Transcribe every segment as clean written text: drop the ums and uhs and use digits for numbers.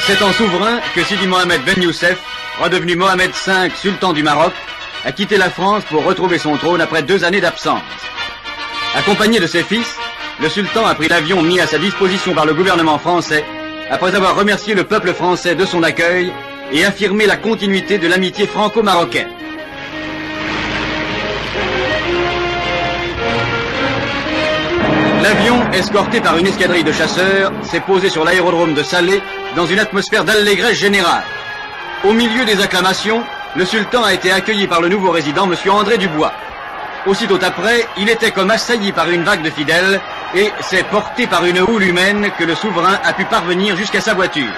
C'est en souverain que Sidi Mohamed Ben Youssef, redevenu Mohamed V, sultan du Maroc, a quitté la France pour retrouver son trône après 2 années d'absence. Accompagné de ses fils, le sultan a pris l'avion mis à sa disposition par le gouvernement français, après avoir remercié le peuple français de son accueil et affirmé la continuité de l'amitié franco-marocaine. L'avion, escorté par une escadrille de chasseurs, s'est posé sur l'aérodrome de Salé dans une atmosphère d'allégresse générale. Au milieu des acclamations, le sultan a été accueilli par le nouveau résident, M. André Dubois. Aussitôt après, il était comme assailli par une vague de fidèles et s'est porté par une houle humaine que le souverain a pu parvenir jusqu'à sa voiture.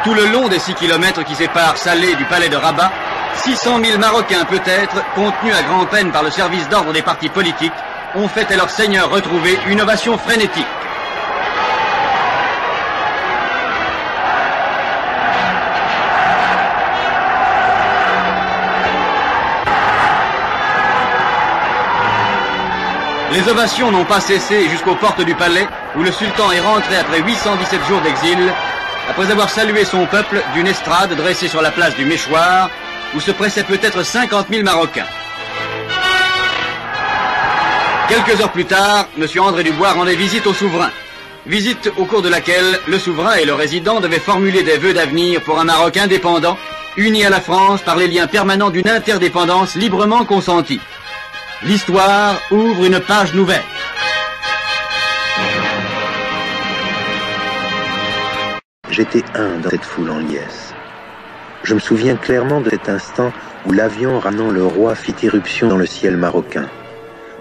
Tout le long des 6 kilomètres qui séparent Salé du palais de Rabat, 600 000 Marocains peut-être, contenus à grand-peine par le service d'ordre des partis politiques, ont fait à leur seigneur retrouvé une ovation frénétique. Les ovations n'ont pas cessé jusqu'aux portes du palais, où le sultan est rentré après 817 jours d'exil, après avoir salué son peuple d'une estrade dressée sur la place du Méchoir, où se pressaient peut-être 50 000 Marocains. Quelques heures plus tard, M. André Dubois rendait visite au souverain. Visite au cours de laquelle le souverain et le résident devaient formuler des vœux d'avenir pour un Maroc indépendant, uni à la France par les liens permanents d'une interdépendance librement consentie. L'histoire ouvre une page nouvelle. J'étais un dans cette foule en liesse. Je me souviens clairement de cet instant où l'avion ramenant le roi fit irruption dans le ciel marocain.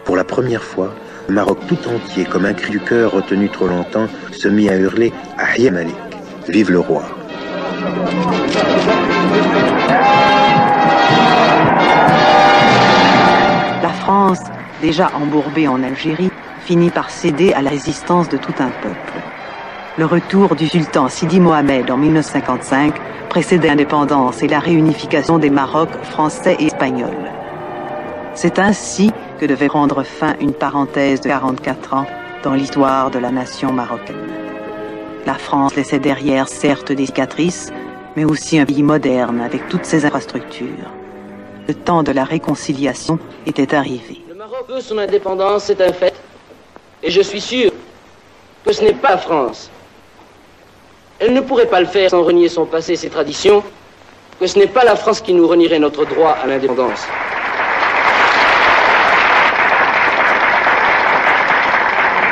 Pour la première fois, le Maroc tout entier, comme un cri du cœur retenu trop longtemps, se mit à hurler « Ahya Malik !» Vive le roi. La France, déjà embourbée en Algérie, finit par céder à la résistance de tout un peuple. Le retour du sultan Sidi Mohamed en 1955 précédait l'indépendance et la réunification des Marocs français et espagnols. C'est ainsi que devait prendre fin une parenthèse de 44 ans dans l'histoire de la nation marocaine. La France laissait derrière certes des cicatrices, mais aussi un pays moderne avec toutes ses infrastructures. Le temps de la réconciliation était arrivé. Le Maroc veut son indépendance, c'est un fait. Et je suis sûr que ce n'est pas la France. Elle ne pourrait pas le faire sans renier son passé et ses traditions, que ce n'est pas la France qui nous renierait notre droit à l'indépendance.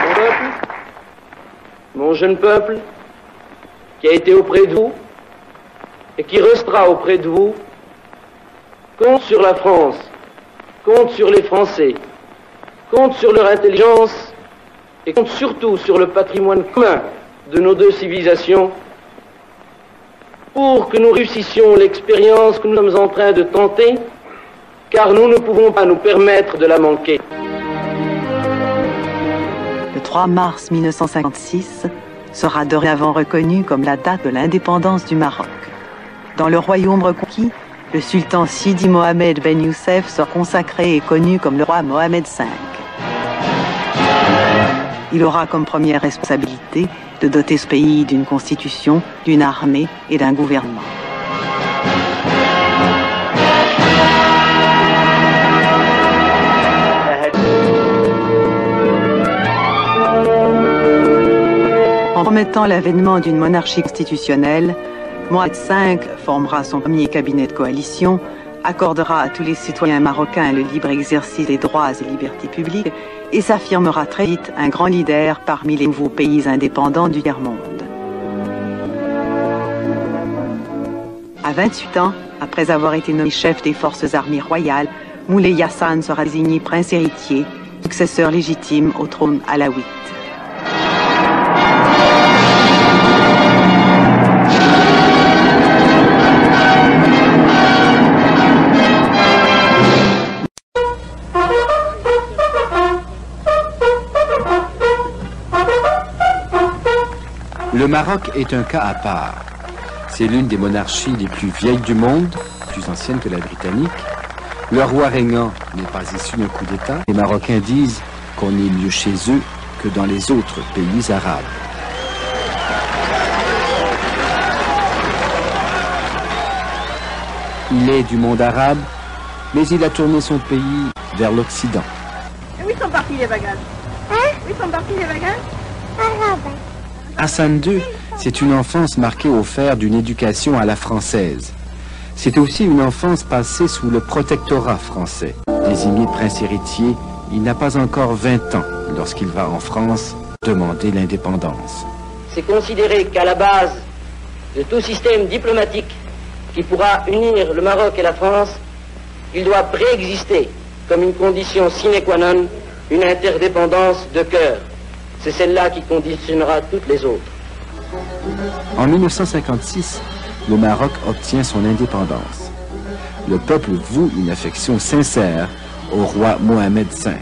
Mon peuple, mon jeune peuple, qui a été auprès de vous et qui restera auprès de vous, compte sur la France, compte sur les Français, compte sur leur intelligence et compte surtout sur le patrimoine commun de nos deux civilisations pour que nous réussissions l'expérience que nous sommes en train de tenter, car nous ne pouvons pas nous permettre de la manquer. Le 3 mars 1956 sera dorénavant reconnu comme la date de l'indépendance du Maroc. Dans le royaume reconquis, le sultan Sidi Mohamed Ben Youssef sera consacré et connu comme le roi Mohamed V. Il aura comme première responsabilité de doter ce pays d'une constitution, d'une armée et d'un gouvernement. En promettant l'avènement d'une monarchie constitutionnelle, Mohamed V formera son premier cabinet de coalition, accordera à tous les citoyens marocains le libre exercice des droits et libertés publiques et s'affirmera très vite un grand leader parmi les nouveaux pays indépendants du tiers-monde. À 28 ans, après avoir été nommé chef des forces armées royales, Moulay Hassan sera désigné prince héritier, successeur légitime au trône alaouite. Le Maroc est un cas à part. C'est l'une des monarchies les plus vieilles du monde, plus ancienne que la britannique. Le roi régnant n'est pas issu d'un coup d'État. Les Marocains disent qu'on est mieux chez eux que dans les autres pays arabes. Il est du monde arabe, mais il a tourné son pays vers l'Occident. Et où sont partis les bagages? Où sont partis les bagages? Hassan II, c'est une enfance marquée au fer d'une éducation à la française. C'est aussi une enfance passée sous le protectorat français. Désigné prince héritier, il n'a pas encore 20 ans lorsqu'il va en France demander l'indépendance. C'est considérer qu'à la base de tout système diplomatique qui pourra unir le Maroc et la France, il doit préexister comme une condition sine qua non une interdépendance de cœur. C'est celle-là qui conditionnera toutes les autres. En 1956, le Maroc obtient son indépendance. Le peuple voue une affection sincère au roi Mohamed V.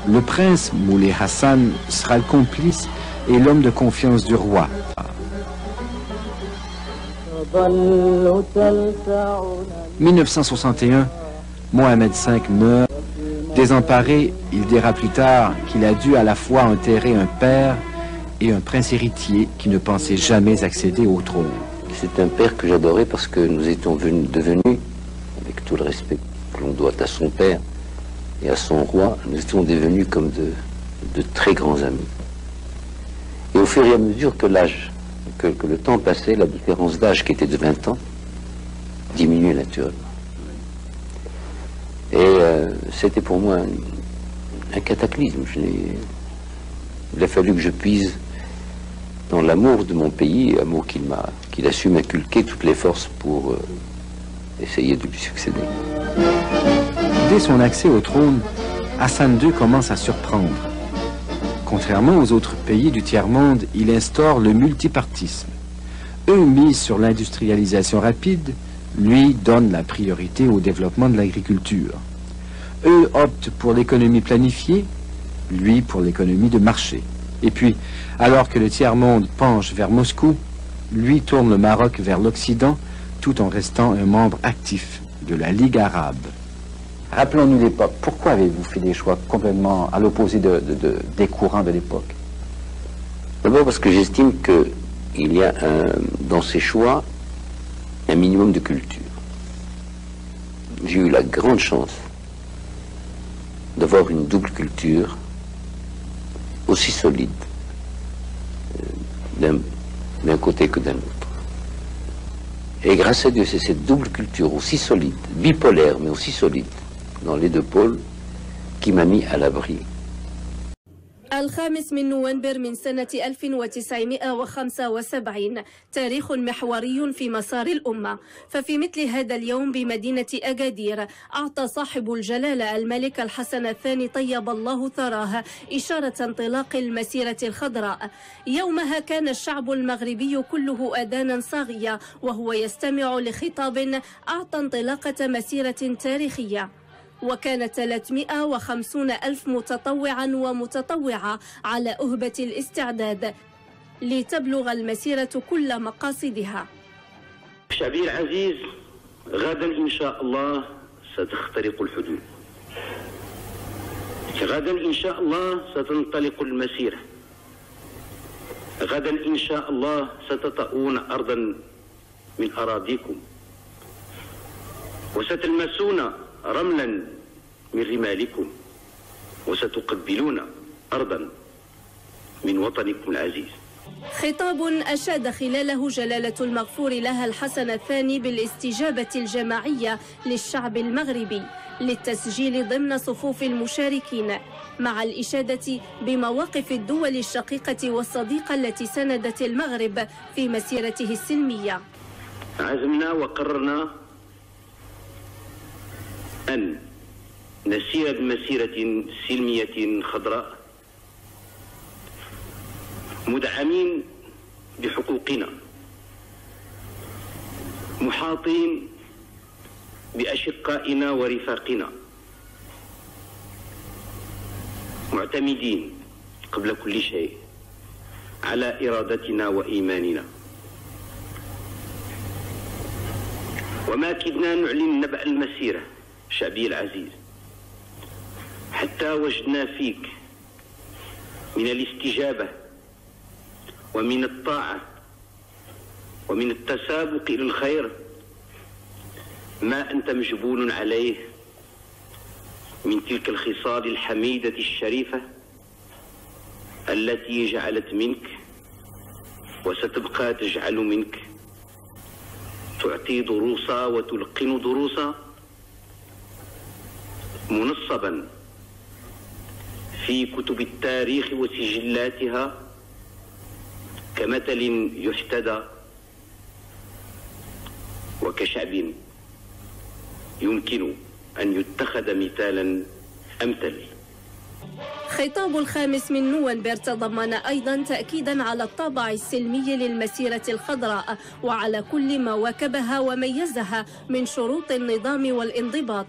Le prince Moulay Hassan sera le complice et l'homme de confiance du roi. En 1961, Mohamed V meurt. Désemparé, il dira plus tard qu'il a dû à la fois enterrer un père et un prince héritier qui ne pensait jamais accéder au trône. C'est un père que j'adorais parce que nous étions devenus, avec tout le respect que l'on doit à son père et à son roi, nous étions devenus comme de très grands amis. Et au fur et à mesure que l'âge, que le temps passait, la différence d'âge qui était de 20 ans diminuait naturellement. Et c'était pour moi un cataclysme. Il a fallu que je puise dans l'amour de mon pays, amour qu'il a su m'inculquer toutes les forces pour essayer de lui succéder. Dès son accès au trône, Hassan II commence à surprendre. Contrairement aux autres pays du tiers-monde, il instaure le multipartisme. Eux misent sur l'industrialisation rapide, lui donne la priorité au développement de l'agriculture. Eux optent pour l'économie planifiée, lui pour l'économie de marché. Et puis, alors que le tiers-monde penche vers Moscou, lui tourne le Maroc vers l'Occident, tout en restant un membre actif de la Ligue arabe. Rappelons-nous l'époque. Pourquoi avez-vous fait des choix complètement à l'opposé des courants de l'époque? D'abord parce que j'estime qu'il y a dans ces choix un minimum de culture. J'ai eu la grande chance d'avoir une double culture aussi solide d'un côté que d'un autre. Et grâce à Dieu, c'est cette double culture aussi solide, bipolaire mais aussi solide, dans les deux pôles, qui m'a mis à l'abri. الخامس من نوفمبر من سنة 1975 تاريخ محوري في مسار الأمة. ففي مثل هذا اليوم بمدينة أكادير أعطى صاحب الجلالة الملك الحسن الثاني طيب الله ثراه إشارة انطلاق المسيرة الخضراء. يومها كان الشعب المغربي كله أذانا صاغية وهو يستمع لخطاب أعطى انطلاقة مسيرة تاريخية. وكان 350 ألف متطوعا ومتطوعة على أهبة الاستعداد لتبلغ المسيرة كل مقاصدها. شعبي العزيز، غدا إن شاء الله ستخترق الحدود. غدا إن شاء الله ستنطلق المسيرة. غدا إن شاء الله ستطؤون أرضا من أراضيكم وستلمسون رملا من رمالكم وستقبلون أرضا من وطنكم العزيز. خطاب أشاد خلاله جلالة المغفور لها الحسن الثاني بالاستجابة الجماعية للشعب المغربي للتسجيل ضمن صفوف المشاركين، مع الإشادة بمواقف الدول الشقيقة والصديقة التي ساندت المغرب في مسيرته السلمية. عزمنا وقررنا أن نسير بمسيرة سلمية خضراء مدعمين بحقوقنا، محاطين بأشقائنا ورفاقنا، معتمدين قبل كل شيء على إرادتنا وإيماننا. وما كدنا نعلن نبأ المسيرة شعبي العزيز حتى وجدنا فيك من الاستجابة ومن الطاعة ومن التسابق إلى الخير ما أنت مجبول عليه من تلك الخصال الحميدة الشريفة التي جعلت منك وستبقى تجعل منك تعطي دروسا وتلقن دروسا منصبا في كتب التاريخ وسجلاتها كمثل يحتذى وكشعب يمكن أن يتخذ مثالا أمثل. خطاب الخامس من نوفمبر تضمن أيضا تأكيدا على الطابع السلمي للمسيرة الخضراء وعلى كل ما واكبها وميزها من شروط النظام والانضباط،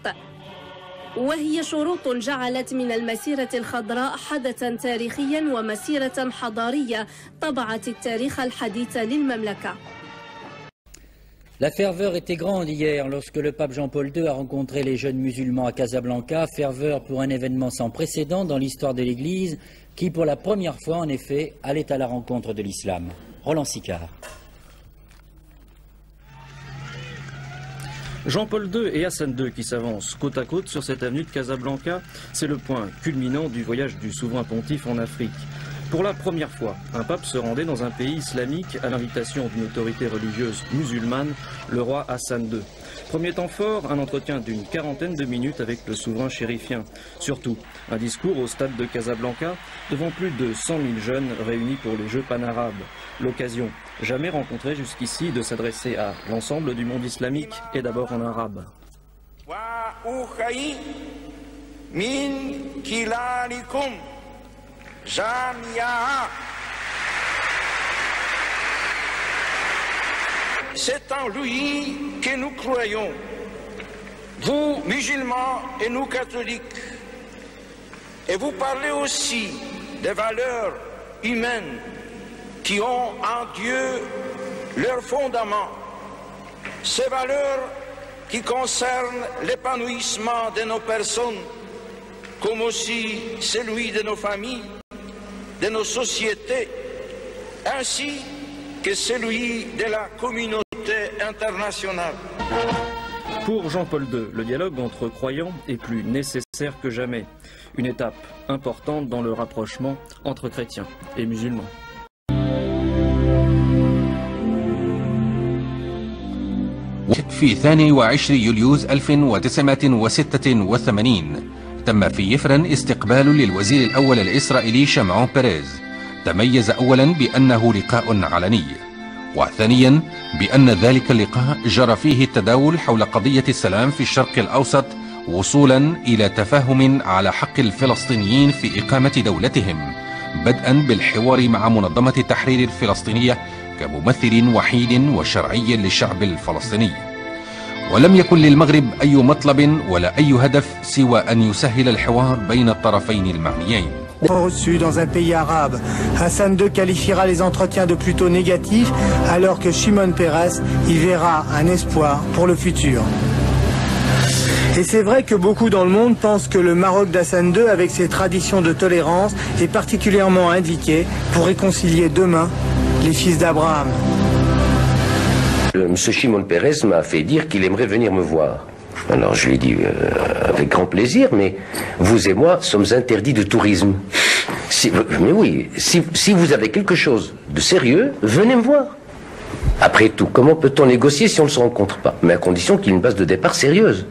وهي شروط جعلت من المسيرة الخضراء حدثا تاريخيا ومسيرة حضارية طبعت التاريخ الحديث للمملكة. La ferveur était grande hier lorsque le pape Jean-Paul II a rencontré les jeunes musulmans à Casablanca, ferveur pour un événement sans précédent dans l'histoire de l'Église qui, pour la première fois en effet, allait à la rencontre de l'islam. Roland Sicard. Jean-Paul II et Hassan II qui s'avancent côte à côte sur cette avenue de Casablanca, c'est le point culminant du voyage du souverain pontife en Afrique. Pour la première fois, un pape se rendait dans un pays islamique à l'invitation d'une autorité religieuse musulmane, le roi Hassan II. Premier temps fort, un entretien d'une quarantaine de minutes avec le souverain chérifien. Surtout, un discours au stade de Casablanca devant plus de 100 000 jeunes réunis pour les Jeux panarabes. L'occasion, jamais rencontrée jusqu'ici, de s'adresser à l'ensemble du monde islamique et d'abord en arabe. C'est en lui que nous croyons, vous musulmans et nous catholiques. Et vous parlez aussi des valeurs humaines qui ont en Dieu leur fondament. Ces valeurs qui concernent l'épanouissement de nos personnes, comme aussi celui de nos familles, de nos sociétés, ainsi que celui de la communauté internationale. Pour Jean-Paul II, le dialogue entre croyants est plus nécessaire que jamais. Une étape importante dans le rapprochement entre chrétiens et musulmans. في 22 يوليوز 1986 تم في يفرن استقبال للوزير الأول الإسرائيلي شمعون بيريز. تميز أولا بأنه لقاء علني، وثانيا بأن ذلك اللقاء جرى فيه التداول حول قضية السلام في الشرق الأوسط وصولا إلى تفاهم على حق الفلسطينيين في إقامة دولتهم، بدءا بالحوار مع منظمة التحرير الفلسطينية كممثل وحيد وشرعي للشعب الفلسطيني. ولم يكن للمغرب أي مطلب ولا أي هدف سوى أن يسهل الحوار بين الطرفين المعنيين. Reçu dans un pays arabe, Hassan II qualifiera les entretiens de plutôt négatifs, alors que Shimon Peres y verra un espoir pour le futur. Et c'est vrai que beaucoup dans le monde pensent que le Maroc d'Hassan II, avec ses traditions de tolérance, est particulièrement indiqué pour réconcilier demain les fils d'Abraham. Monsieur Shimon Peres m'a fait dire qu'il aimerait venir me voir. Alors je lui ai dit avec grand plaisir, mais vous et moi sommes interdits de tourisme. Mais oui, si vous avez quelque chose de sérieux, venez me voir. Après tout, comment peut-on négocier si on ne se rencontre pas? Mais à condition qu'il y ait une base de départ sérieuse.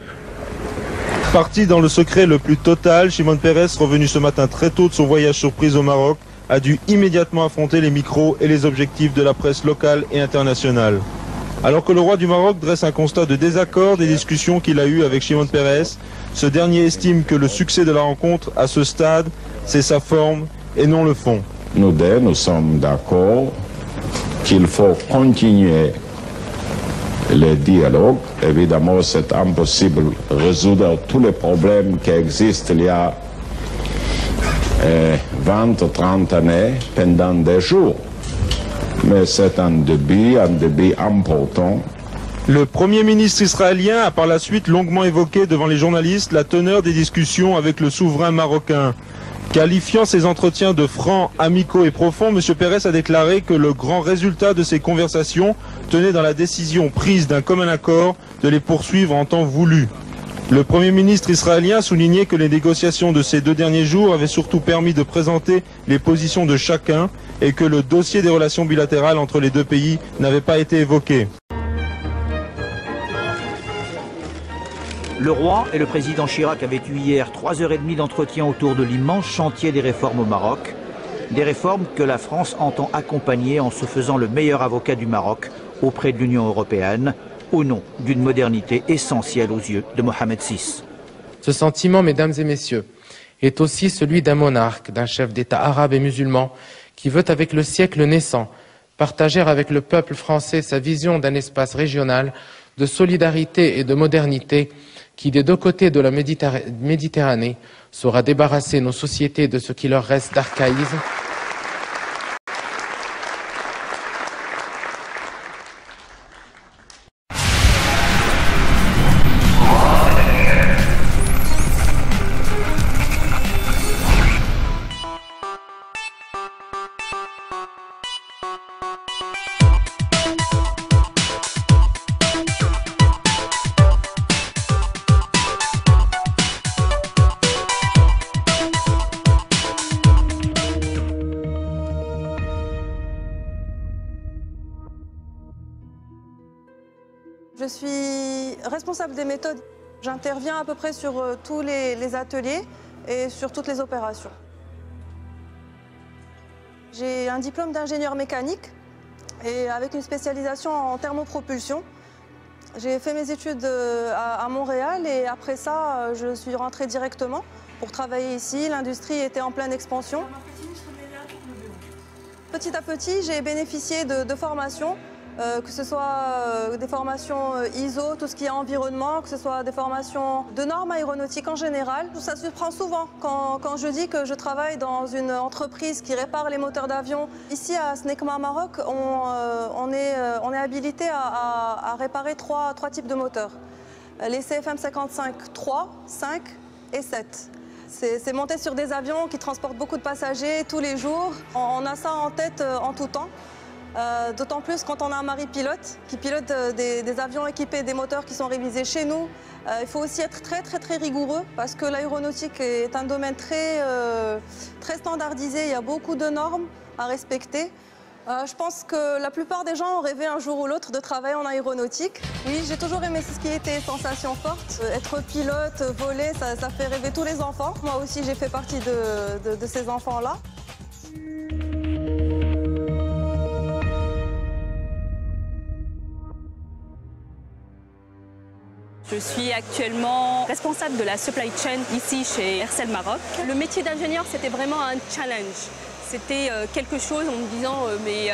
Parti dans le secret le plus total, Shimon Peres, revenu ce matin très tôt de son voyage surprise au Maroc, a dû immédiatement affronter les micros et les objectifs de la presse locale et internationale. Alors que le roi du Maroc dresse un constat de désaccord des discussions qu'il a eues avec Shimon Peres, ce dernier estime que le succès de la rencontre à ce stade, c'est sa forme et non le fond. Nous deux, nous sommes d'accord qu'il faut continuer le dialogue. Évidemment, c'est impossible de résoudre tous les problèmes qui existent il y a 20-30 années pendant des jours. Mais c'est un début important. Le Premier ministre israélien a par la suite longuement évoqué devant les journalistes la teneur des discussions avec le souverain marocain. Qualifiant ces entretiens de francs, amicaux et profonds, M. Peres a déclaré que le grand résultat de ces conversations tenait dans la décision prise d'un commun accord de les poursuivre en temps voulu. Le Premier ministre israélien a souligné que les négociations de ces 2 derniers jours avaient surtout permis de présenter les positions de chacun et que le dossier des relations bilatérales entre les 2 pays n'avait pas été évoqué. Le roi et le président Chirac avaient eu hier 3h30 d'entretien autour de l'immense chantier des réformes au Maroc. Des réformes que la France entend accompagner en se faisant le meilleur avocat du Maroc auprès de l'Union européenne, au nom d'une modernité essentielle aux yeux de Mohamed VI. Ce sentiment, mesdames et messieurs, est aussi celui d'un monarque, d'un chef d'État arabe et musulman qui veut, avec le siècle naissant, partager avec le peuple français sa vision d'un espace régional de solidarité et de modernité qui, des 2 côtés de la Méditerranée, saura débarrasser nos sociétés de ce qui leur reste d'archaïsme. Je suis responsable des méthodes. J'interviens à peu près sur tous les ateliers et sur toutes les opérations. J'ai un diplôme d'ingénieur mécanique et avec une spécialisation en thermopropulsion. J'ai fait mes études à Montréal et après ça, je suis rentrée directement pour travailler ici. L'industrie était en pleine expansion. Petit à petit, j'ai bénéficié de formations. Que ce soit des formations ISO, tout ce qui est environnement, que ce soit des formations de normes aéronautiques en général. Ça se prend souvent quand je dis que je travaille dans une entreprise qui répare les moteurs d'avion. Ici à SNECMA Maroc, on est habilité à réparer trois types de moteurs. Les CFM55 3, 5 et 7. C'est monté sur des avions qui transportent beaucoup de passagers tous les jours. On a ça en tête en tout temps. D'autant plus quand on a un mari pilote qui pilote des avions équipés des moteurs qui sont révisés chez nous. Il faut aussi être très rigoureux parce que l'aéronautique est un domaine très standardisé. Il y a beaucoup de normes à respecter. Je pense que la plupart des gens ont rêvé un jour ou l'autre de travailler en aéronautique. Oui, j'ai toujours aimé ce qui était sensation forte. Être pilote, voler, ça fait rêver tous les enfants. Moi aussi, j'ai fait partie de ces enfants-là. Je suis actuellement responsable de la supply chain ici chez Aircel Maroc. Le métier d'ingénieur, c'était vraiment un challenge. C'était quelque chose en me disant mais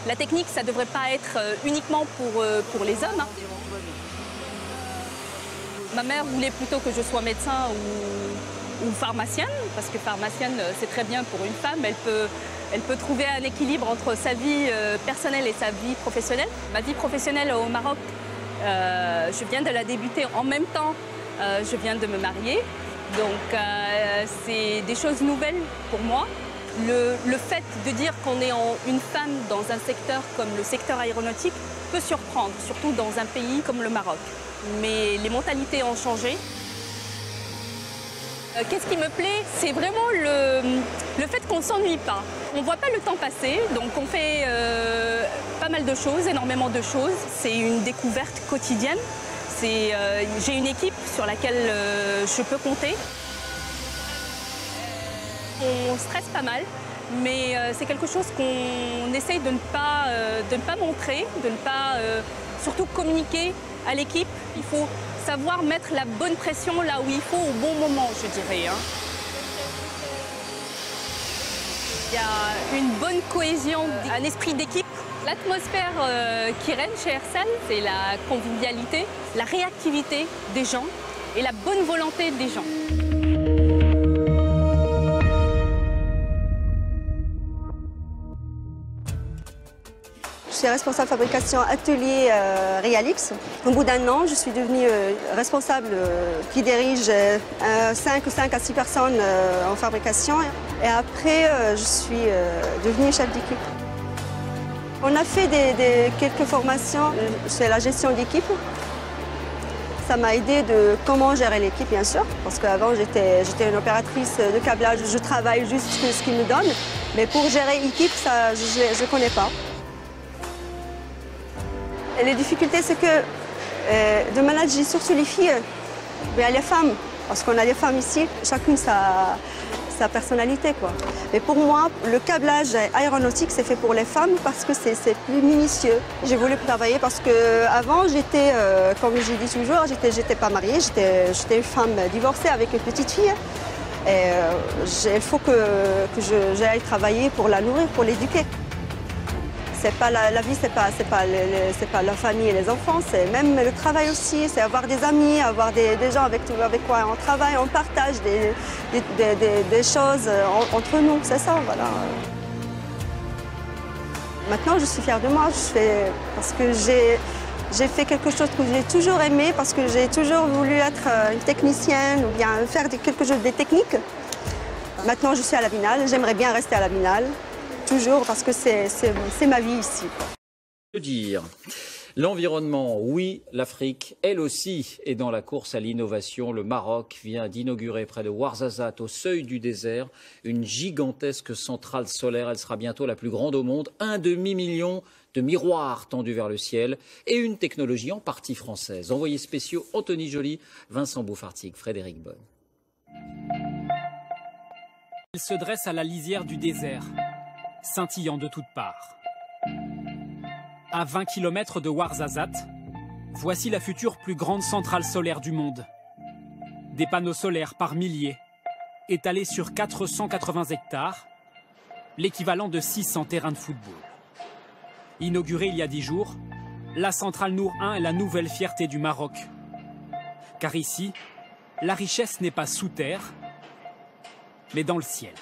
la technique, ça ne devrait pas être uniquement pour les hommes. Ma mère voulait plutôt que je sois médecin ou pharmacienne, parce que pharmacienne, c'est très bien pour une femme. Elle peut trouver un équilibre entre sa vie personnelle et sa vie professionnelle. Ma vie professionnelle au Maroc, je viens de la débuter en même temps, je viens de me marier. Donc c'est des choses nouvelles pour moi. Le fait de dire qu'on est une femme dans un secteur comme le secteur aéronautique peut surprendre, surtout dans un pays comme le Maroc. Mais les mentalités ont changé. Qu'est-ce qui me plaît? C'est vraiment le fait qu'on ne s'ennuie pas. On ne voit pas le temps passer, donc on fait pas mal de choses, énormément de choses. C'est une découverte quotidienne. J'ai une équipe sur laquelle je peux compter. On stresse pas mal, mais c'est quelque chose qu'on essaye de ne pas montrer, de ne pas surtout communiquer à l'équipe. Il faut savoir mettre la bonne pression là où il faut au bon moment, je dirais. Il y a une bonne cohésion, un esprit d'équipe. L'atmosphère qui règne chez Aircel, c'est la convivialité, la réactivité des gens et la bonne volonté des gens. C'est j'étais responsable fabrication atelier Realix. Au bout d'un an, je suis devenue responsable qui dirige 5 à 6 personnes en fabrication. Et après, je suis devenue chef d'équipe. On a fait quelques formations sur la gestion d'équipe. Ça m'a aidé de comment gérer l'équipe, bien sûr, parce qu'avant, j'étais une opératrice de câblage. Je travaille juste ce qu'ils me donnent, mais pour gérer équipe, ça, je ne connais pas. Et les difficultés, c'est que de manager surtout les filles, mais les femmes, parce qu'on a des femmes ici, chacune sa personnalité, quoi. Mais pour moi, le câblage aéronautique, c'est fait pour les femmes parce que c'est plus minutieux. J'ai voulu travailler parce qu'avant, j'étais, comme je dis toujours, j'étais pas mariée, j'étais une femme divorcée avec une petite fille. Et il faut que j'aille travailler pour la nourrir, pour l'éduquer. C'est pas la vie, c'est pas la famille et les enfants, c'est même le travail aussi, c'est avoir des amis, avoir des gens avec quoi on travaille, on partage des choses entre nous, c'est ça, voilà. Maintenant, je suis fière de moi, parce que j'ai fait quelque chose que j'ai toujours aimé, parce que j'ai toujours voulu être une technicienne ou bien faire quelque chose de technique. Maintenant, je suis à la Binale, j'aimerais bien rester à la Binale. Toujours, parce que c'est ma vie ici. Que dire? L'environnement, oui, l'Afrique, elle aussi, est dans la course à l'innovation. Le Maroc vient d'inaugurer près de Ouarzazate, au seuil du désert, une gigantesque centrale solaire. Elle sera bientôt la plus grande au monde. 1 demi-million de miroirs tendus vers le ciel et une technologie en partie française. Envoyés spéciaux Anthony Joly, Vincent Bouffartig, Frédéric Bonne. Elle se dresse à la lisière du désert, scintillant de toutes parts. À 20 km de Ouarzazate, voici la future plus grande centrale solaire du monde. Des panneaux solaires par milliers, étalés sur 480 hectares, l'équivalent de 600 terrains de football. Inaugurée il y a 10 jours, la centrale Nour 1 est la nouvelle fierté du Maroc. Car ici, la richesse n'est pas sous terre, mais dans le ciel.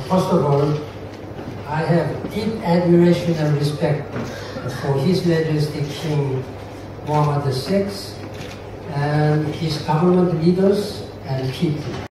First of all, I have deep admiration and respect for His Majesty King Mohammed VI and his government leaders and people.